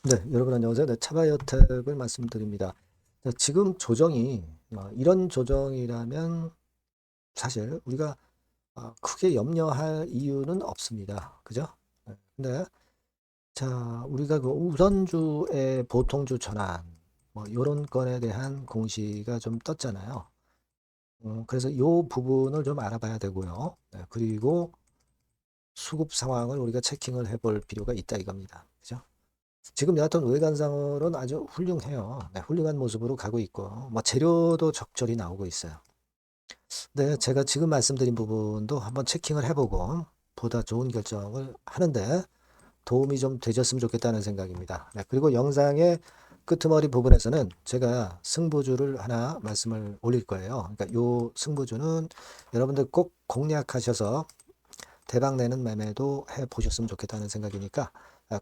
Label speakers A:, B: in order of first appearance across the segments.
A: 네, 여러분 안녕하세요. 네, 차바이오텍을 말씀드립니다. 자, 지금 조정이 이런 조정이라면 사실 우리가 크게 염려할 이유는 없습니다. 그죠? 네, 근데 자, 우리가 그 우선주의 보통주 전환 뭐 이런 건에 대한 공시가 좀 떴잖아요. 그래서 이 부분을 좀 알아봐야 되고요. 네, 그리고 수급 상황을 우리가 체킹을 해볼 필요가 있다 이겁니다. 그죠? 지금 여하튼 외관상으로는 아주 훌륭해요. 네, 훌륭한 모습으로 가고 있고, 뭐 재료도 적절히 나오고 있어요. 네, 제가 지금 말씀드린 부분도 한번 체킹을 해보고 보다 좋은 결정을 하는데 도움이 좀 되셨으면 좋겠다는 생각입니다. 네, 그리고 영상의 끄트머리 부분에서는 제가 승부주를 하나 말씀을 올릴 거예요. 그러니까 요 승부주는 여러분들 꼭 공략하셔서 대박 내는 매매도 해 보셨으면 좋겠다는 생각이니까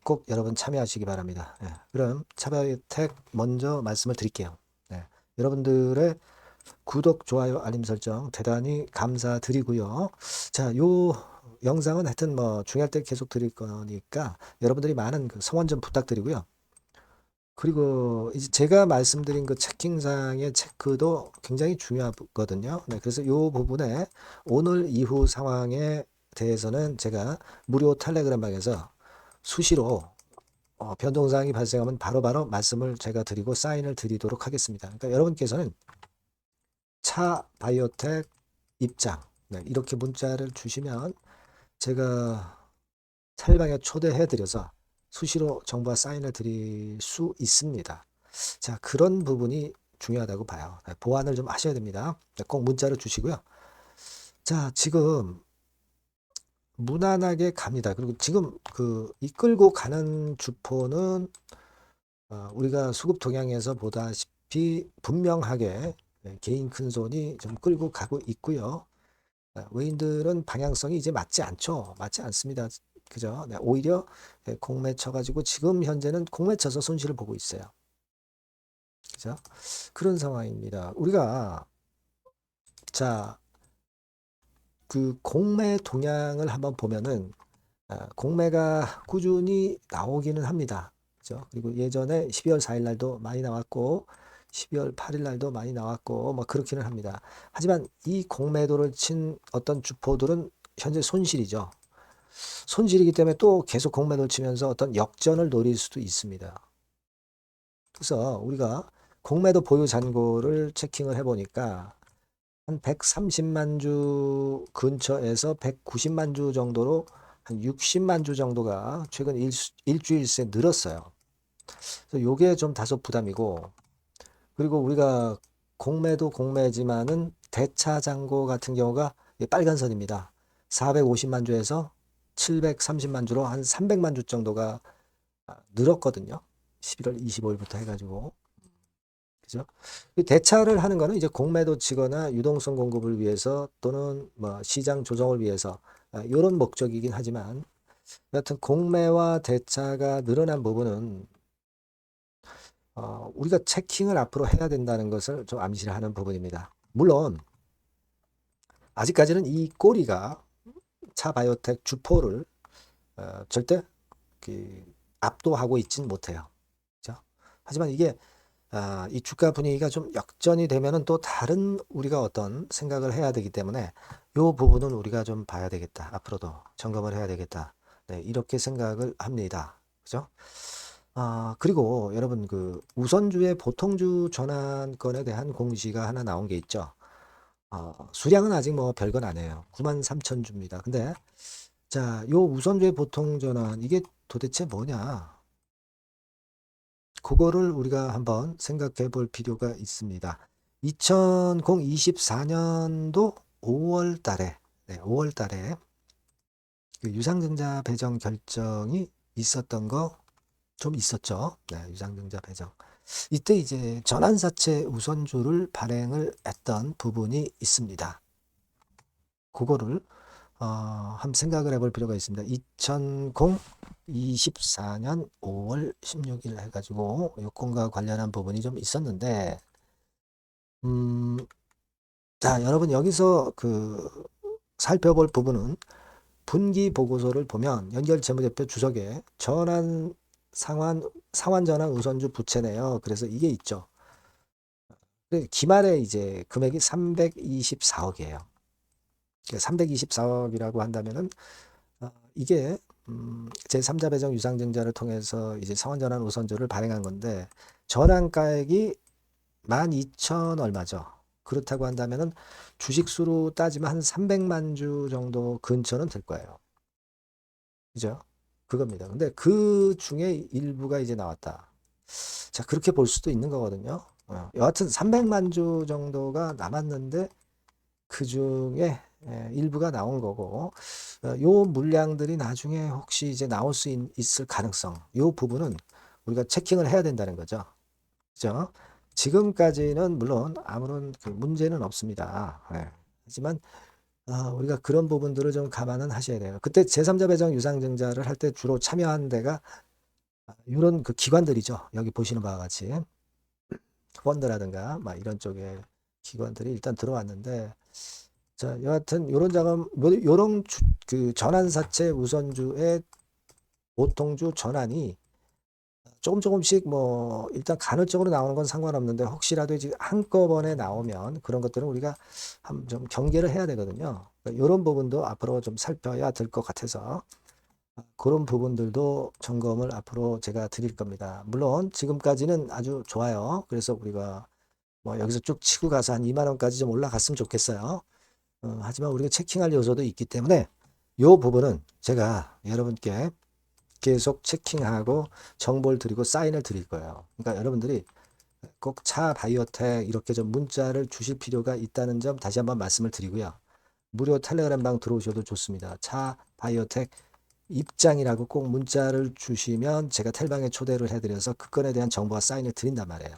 A: 꼭 여러분 참여하시기 바랍니다. 예, 그럼 차바이오텍 먼저 말씀을 드릴게요. 네, 여러분들의 구독, 좋아요, 알림 설정 대단히 감사드리고요. 자, 요 영상은 하여튼 뭐 중요할 때 계속 드릴 거니까 여러분들이 많은 그 성원 좀 부탁드리고요. 그리고 이제 제가 말씀드린 그 체킹상의 체크도 굉장히 중요하거든요. 네, 그래서 요 부분에 오늘 이후 상황에 대해서는 제가 무료 텔레그램 방에서 수시로 변동사항이 발생하면 바로바로 말씀을 제가 드리고 사인을 드리도록 하겠습니다. 그러니까 여러분께서는 차 바이오텍 입장 네, 이렇게 문자를 주시면 제가 텔방에 초대해 드려서 수시로 정보와 사인을 드릴 수 있습니다. 자, 그런 부분이 중요하다고 봐요. 네, 보완을 좀 하셔야 됩니다. 네, 꼭 문자로 주시고요. 자, 지금 무난하게 갑니다. 그리고 지금 그 이끌고 가는 주포는 우리가 수급 동향에서 보다시피 분명하게 네, 개인 큰손이 좀 끌고 가고 있고요. 외인들은 방향성이 이제 맞지 않죠. 맞지 않습니다. 그죠? 네, 오히려 공매 쳐가지고 지금 현재는 공매 쳐서 손실을 보고 있어요. 그죠? 그런 상황입니다. 우리가 자, 그 공매 동향을 한번 보면은 공매가 꾸준히 나오기는 합니다. 그죠? 그리고 예전에 12월 4일 날도 많이 나왔고 12월 8일 날도 많이 나왔고 뭐 그렇기는 합니다. 하지만 이 공매도를 친 어떤 주포들은 현재 손실이죠. 손실이기 때문에 또 계속 공매도를 치면서 어떤 역전을 노릴 수도 있습니다. 그래서 우리가 공매도 보유 잔고를 체킹을 해보니까 한 130만 주 근처에서 190만 주 정도로 한 60만 주 정도가 최근 일주일 새 늘었어요. 그래서 요게 좀 다소 부담이고, 그리고 우리가 공매도 공매지만은 대차 잔고 같은 경우가 빨간 선입니다. 450만 주에서 730만 주로 한 300만 주 정도가 늘었거든요. 11월 25일부터 해가지고. 그죠? 대차를 하는 거는 이제 공매도 치거나 유동성 공급을 위해서 또는 뭐 시장 조정을 위해서 이런 목적이긴 하지만 여하튼 공매와 대차가 늘어난 부분은 우리가 체킹을 앞으로 해야 된다는 것을 좀 암시를 하는 부분입니다. 물론 아직까지는 이 꼬리가 차 바이오텍 주포를 절대 그 압도하고 있진 못해요. 그죠? 하지만 이게 이 주가 분위기가 좀 역전이 되면은 또 다른 우리가 어떤 생각을 해야 되기 때문에 이 부분은 우리가 좀 봐야 되겠다. 앞으로도 점검을 해야 되겠다. 네, 이렇게 생각을 합니다. 그죠? 그리고 여러분 그 우선주의 보통주 전환권에 대한 공시가 하나 나온 게 있죠. 수량은 아직 뭐 별건 아니에요. 9만 3천 주입니다. 근데 자, 요 우선주의 보통 전환 이게 도대체 뭐냐? 그거를 우리가 한번 생각해 볼 필요가 있습니다. 2024년도 5월 달에, 네, 5월 달에 그 유상증자 배정 결정이 있었던 거 좀 있었죠. 네, 유상증자 배정. 이때 이제 전환사채 우선주를 발행을 했던 부분이 있습니다. 그거를 한번 생각을 해볼 필요가 있습니다. 2024년 5월 16일 해가지고 여건과 관련한 부분이 좀 있었는데, 음, 자, 여러분 여기서 그 살펴볼 부분은 분기 보고서를 보면 연결 재무제표 주석에 전환 상환전환 우선주 부채네요. 그래서 이게 있죠. 기말에 이제 금액이 324억이에요. 324억이라고 한다면은 이게 제3자 배정 유상증자를 통해서 이제 상환전환 우선주를 발행한 건데 전환가액이 12,000 얼마죠. 그렇다고 한다면은 주식수로 따지면 한 300만 주 정도 근처는 될 거예요. 그죠? 그겁니다. 근데 그 중에 일부가 이제 나왔다. 자, 그렇게 볼 수도 있는 거거든요. 여하튼 300만 주 정도가 남았는데 그 중에 일부가 나온 거고, 요 물량들이 나중에 혹시 이제 나올 수 있을 가능성, 요 부분은 우리가 체킹을 해야 된다는 거죠. 그죠? 지금까지는 물론 아무런 그 문제는 없습니다. 하지만 우리가 그런 부분들을 좀 감안은 하셔야 돼요. 그때 제3자 배정 유상증자를 할 때 주로 참여한 데가 이런 그 기관들이죠. 여기 보시는 바와 같이 펀드라든가 막 이런 쪽에 기관들이 일단 들어왔는데, 자, 여하튼 요런 자금, 요런 그 전환사채 우선주의 보통주 전환이 조금씩 뭐 일단 간헐적으로 나오는 건 상관없는데 혹시라도 이제 한꺼번에 나오면 그런 것들은 우리가 한번 좀 경계를 해야 되거든요. 그러니까 이런 부분도 앞으로 좀 살펴야 될 것 같아서 그런 부분들도 점검을 앞으로 제가 드릴 겁니다. 물론 지금까지는 아주 좋아요. 그래서 우리가 뭐 여기서 쭉 치고 가서 한 2만 원까지 좀 올라갔으면 좋겠어요. 하지만 우리가 체킹할 요소도 있기 때문에 이 부분은 제가 여러분께 계속 체킹하고 정보를 드리고 사인을 드릴 거예요. 그러니까 여러분들이 꼭 차 바이오텍 이렇게 좀 문자를 주실 필요가 있다는 점 다시 한번 말씀을 드리고요. 무료 텔레그램방 들어오셔도 좋습니다. 차 바이오텍 입장이라고 꼭 문자를 주시면 제가 텔방에 초대를 해드려서 그 건에 대한 정보와 사인을 드린단 말이에요.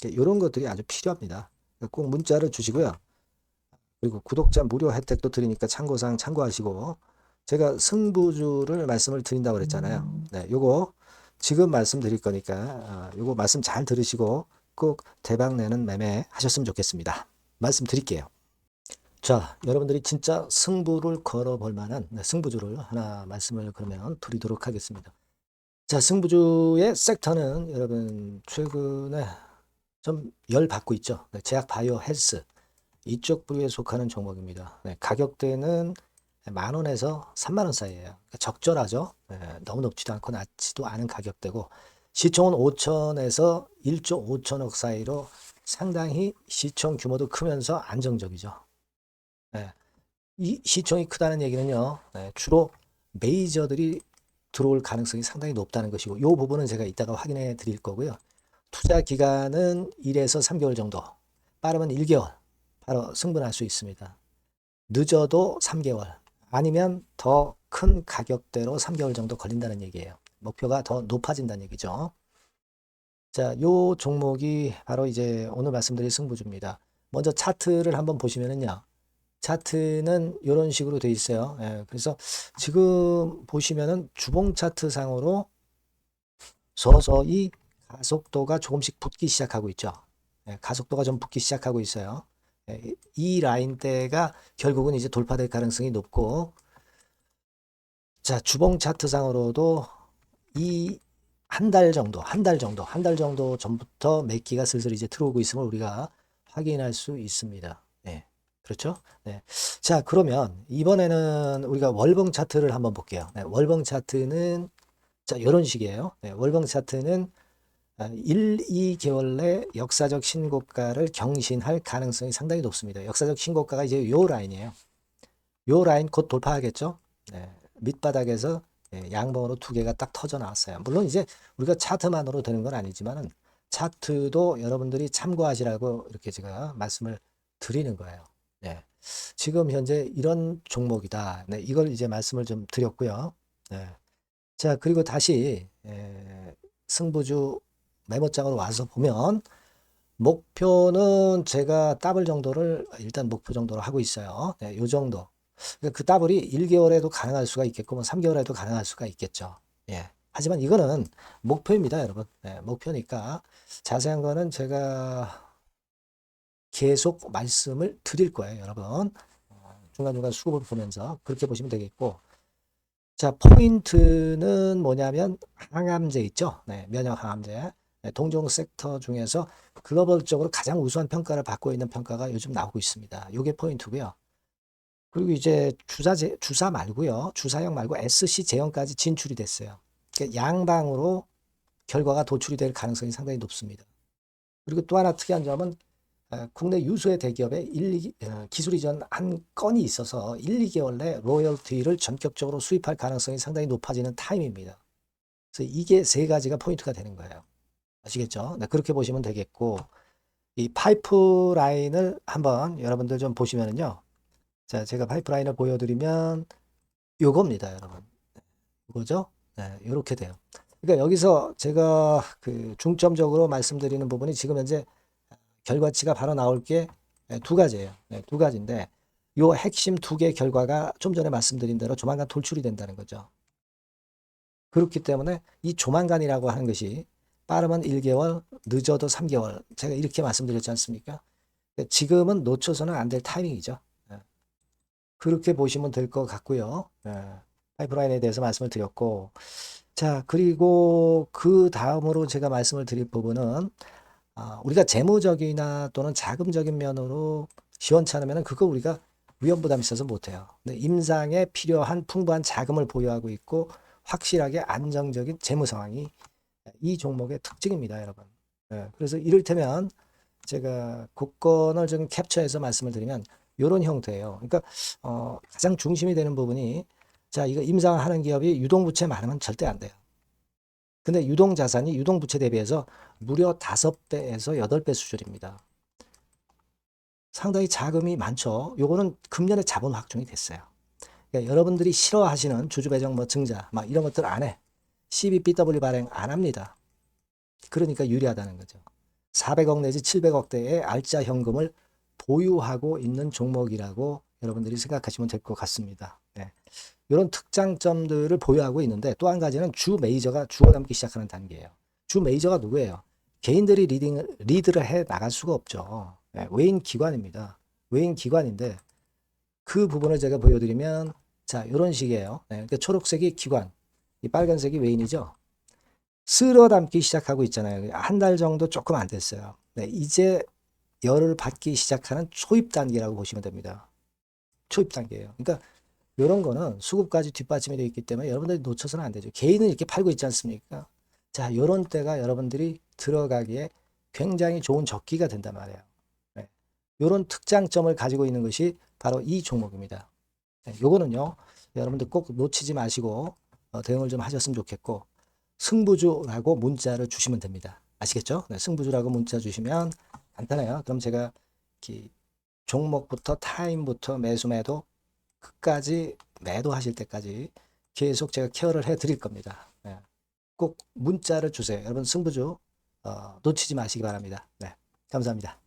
A: 이런 것들이 아주 필요합니다. 꼭 문자를 주시고요. 그리고 구독자 무료 혜택도 드리니까 참고사항 참고하시고, 제가 승부주를 말씀을 드린다고 그랬잖아요. 네, 요거 지금 말씀드릴 거니까 요거 말씀 잘 들으시고 꼭 대박 내는 매매 하셨으면 좋겠습니다. 말씀 드릴게요. 자, 여러분들이 진짜 승부를 걸어볼 만한 승부주를 하나 말씀을 그러면 드리도록 하겠습니다. 자, 승부주의 섹터는 여러분 최근에 좀 열 받고 있죠. 네, 제약 바이오 헬스 이쪽 부류에 속하는 종목입니다. 네, 가격대는 10,000원에서 30,000원 사이에요. 그러니까 적절하죠. 너무 높지도 않고 낮지도 않은 가격대고 시총은 5천에서 1조 5천억 사이로 상당히 시총 규모도 크면서 안정적이죠. 이 시총이 크다는 얘기는요. 주로 메이저들이 들어올 가능성이 상당히 높다는 것이고 이 부분은 제가 이따가 확인해 드릴 거고요. 투자 기간은 1에서 3개월 정도, 빠르면 1개월 바로 승분할 수 있습니다. 늦어도 3개월, 아니면 더 큰 가격대로 3개월 정도 걸린다는 얘기예요. 목표가 더 높아진다는 얘기죠. 자, 요 종목이 바로 이제 오늘 말씀드릴 승부주입니다. 먼저 차트를 한번 보시면은요. 차트는 이런 식으로 돼 있어요. 그래서 지금 보시면은 주봉 차트 상으로 서서히 가속도가 조금씩 붙기 시작하고 있죠. 가속도가 좀 붙기 시작하고 있어요. 이 라인대가 결국은 이제 돌파될 가능성이 높고, 자, 주봉 차트상으로도 이 한 달 정도 전부터 매기가 슬슬 이제 들어오고 있음을 우리가 확인할 수 있습니다. 네. 그렇죠? 네. 자, 그러면 이번에는 우리가 월봉 차트를 한번 볼게요. 네, 월봉 차트는 자, 이런 식이에요. 네, 월봉 차트는 1, 2개월 내 역사적 신고가를 경신할 가능성이 상당히 높습니다. 역사적 신고가가 이제 요 라인이에요. 요 라인 곧 돌파하겠죠? 네, 밑바닥에서 양봉으로 두 개가 딱 터져 나왔어요. 물론 이제 우리가 차트만으로 되는 건 아니지만은 차트도 여러분들이 참고하시라고 이렇게 제가 말씀을 드리는 거예요. 네. 지금 현재 이런 종목이다. 네, 이걸 이제 말씀을 좀 드렸고요. 네. 자, 그리고 다시 승부주 메모장으로 와서 보면 목표는 제가 더블 정도를 일단 목표 정도로 하고 있어요. 네, 요 정도. 그 더블이 1개월에도 가능할 수가 있겠고, 뭐 3개월에도 가능할 수가 있겠죠. 예. 하지만 이거는 목표입니다, 여러분. 네, 목표니까 자세한 거는 제가 계속 말씀을 드릴 거예요, 여러분. 중간중간 수급을 보면서 그렇게 보시면 되겠고, 자, 포인트는 뭐냐면 항암제 있죠. 네, 면역 항암제. 네, 동종 섹터 중에서 글로벌적으로 가장 우수한 평가를 받고 있는 평가가 요즘 나오고 있습니다. 요게 포인트고요. 그리고 이제 주사 말고요. 주사형 말고 SC 제형까지 진출이 됐어요. 그러니까 양방으로 결과가 도출이 될 가능성이 상당히 높습니다. 그리고 또 하나 특이한 점은 국내 유수의 대기업에 기술 이전 한 건이 있어서 1, 2개월 내 로열티를 전격적으로 수입할 가능성이 상당히 높아지는 타임입니다. 그래서 이게 세 가지가 포인트가 되는 거예요. 아시겠죠? 네, 그렇게 보시면 되겠고, 이 파이프라인을 한번 여러분들 좀 보시면은요. 자, 제가 파이프라인을 보여드리면 요겁니다, 여러분. 이거죠? 네, 이렇게 돼요. 그러니까 여기서 제가 그 중점적으로 말씀드리는 부분이 지금 현재 결과치가 바로 나올 게 두 가지예요. 네, 두 가지인데 요 핵심 두 개 결과가 좀 전에 말씀드린 대로 조만간 돌출이 된다는 거죠. 그렇기 때문에 이 조만간이라고 하는 것이 빠르면 1개월, 늦어도 3개월. 제가 이렇게 말씀드렸지 않습니까? 지금은 놓쳐서는 안 될 타이밍이죠. 네, 그렇게 보시면 될 것 같고요. 네, 파이프라인에 대해서 말씀을 드렸고, 자, 그리고 그 다음으로 제가 말씀을 드릴 부분은 우리가 재무적이나 또는 자금적인 면으로 시원찮으면 그거 우리가 위험 부담이 있어서 못해요. 근데 임상에 필요한 풍부한 자금을 보유하고 있고 확실하게 안정적인 재무 상황이 이 종목의 특징입니다, 여러분. 네, 그래서 이를테면 제가 국권을 좀 캡처해서 말씀을 드리면 이런 형태예요. 그러니까 가장 중심이 되는 부분이 자, 이거 임상하는 기업이 유동부채 많으면 절대 안 돼요. 근데 유동자산이 유동부채 대비해서 무려 5배에서 8배 수준입니다. 상당히 자금이 많죠. 요거는 금년에 자본 확충이 됐어요. 그러니까 여러분들이 싫어하시는 주주배정 뭐 증자 막 이런 것들 안 해. CBBW 발행 안 합니다. 그러니까 유리하다는 거죠. 400억 내지 700억대의 알짜 현금을 보유하고 있는 종목이라고 여러분들이 생각하시면 될 것 같습니다. 네. 이런 특장점들을 보유하고 있는데 또 한 가지는 주 메이저가 주워 담기 시작하는 단계예요. 주 메이저가 누구예요? 개인들이 리드를 해 나갈 수가 없죠. 네, 외인 기관입니다. 외인 기관인데 그 부분을 제가 보여드리면 자 이런 식이에요. 네, 그러니까 초록색이 기관, 이 빨간색이 외인이죠. 쓸어 담기 시작하고 있잖아요. 한 달 정도 조금 안 됐어요. 네, 이제 열을 받기 시작하는 초입 단계라고 보시면 됩니다. 초입 단계예요. 그러니까 이런 거는 수급까지 뒷받침이 되어 있기 때문에 여러분들이 놓쳐서는 안 되죠. 개인은 이렇게 팔고 있지 않습니까? 자, 이런 때가 여러분들이 들어가기에 굉장히 좋은 적기가 된단 말이에요. 네. 이런 특장점을 가지고 있는 것이 바로 이 종목입니다. 네, 요거는요, 여러분들 꼭 놓치지 마시고 대응을 좀 하셨으면 좋겠고, 승부주라고 문자를 주시면 됩니다. 아시겠죠? 네, 승부주라고 문자 주시면 간단해요. 그럼 제가 종목부터 타임부터 매수 매도 끝까지 매도하실 때까지 계속 제가 케어를 해 드릴 겁니다. 네. 꼭 문자를 주세요. 여러분 승부주 놓치지 마시기 바랍니다. 네. 감사합니다.